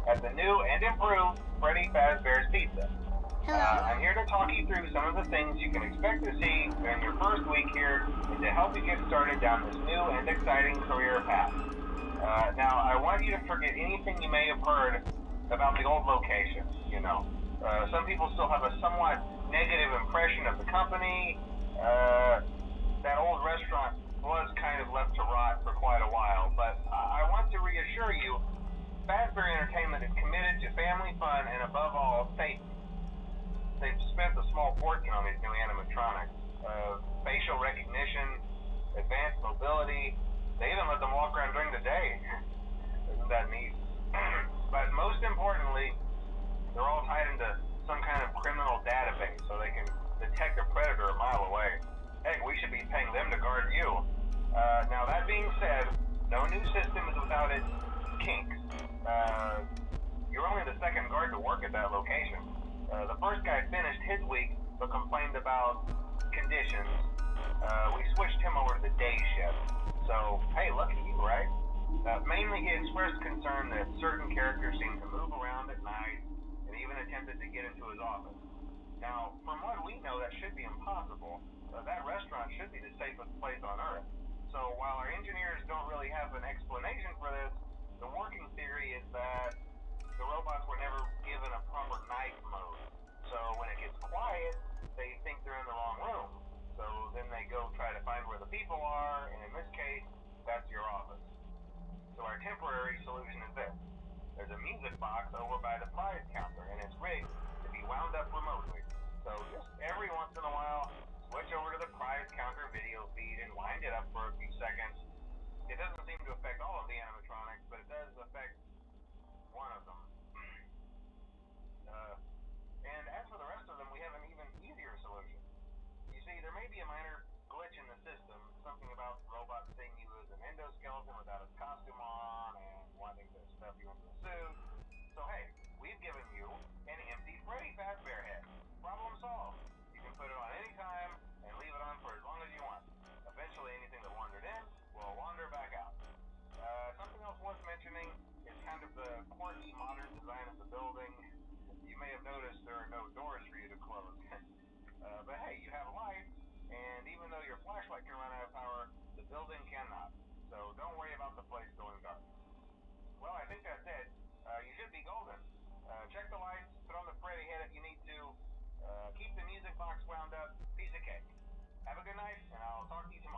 at the new and improved Freddy Fazbear's Pizza. I'm here to talk you through some of the things you can expect to see during your first week here and to help you get started down this new and exciting career path. Now, I want you to forget anything you may have heard about the old location. Some people still have a somewhat negative impression of the company. That old restaurant was kind of left to rot for quite a while, but I want to reassure you, Fazbear Entertainment is committed to family fun and above all, safety. They've spent a small fortune on these new animatronics. Facial recognition, advanced mobility. They even let them walk around during the day. Isn't that neat? But most importantly, they're all tied into some kind of criminal database so they can detect a predator a mile away. Heck, we should be paying them to guard you. Now that being said, no new system is without its kinks. You're only the second guard to work at that location. The first guy finished his week but complained about conditions. We switched him over to the day shift. So, hey, lucky you, right? Mainly he expressed concern that certain characters seemed to move around at night and even attempted to get into his office. Now, from what we know, that should be impossible. That restaurant should be the safest place on Earth. So while our engineers don't really have an explanation for this, the working theory is that the robots were never given a proper night mode. So when it gets quiet, they think they're in the wrong room. So then they go try to find where the people are, and in this case, that's your office. So our temporary solution is this. There's a music box over by the prize counter, and it's rigged to be wound up remotely. So just every once in a while, switch over to the prize counter video feed and wind it up for a few seconds. It doesn't seem to affect all of the animatronics, but it does affect one of them. And as for the rest of them, we have an even easier solution. You see, there may be a minor glitch in the system, something about robots seeing you as an endoskeleton without a costume on and wanting to stuff you into a suit. So hey, we've given you an empty Freddy Fazbear head. Problem solved. You can put it on any time and leave it on for as long as you want. Eventually anything that wandered in will wander back out. Something else worth mentioning is kind of the quirky modern design of the building. You may have noticed there are no doors for you to close. But hey, you have light, and even though your flashlight can run out of power, the building cannot. So don't worry about the place going dark. Well, I think that's it. You should be golden. Check the lights, put on the Freddy head if you need to. Keep the music box wound up. Piece of cake. Have a good night, and I'll talk to you tomorrow.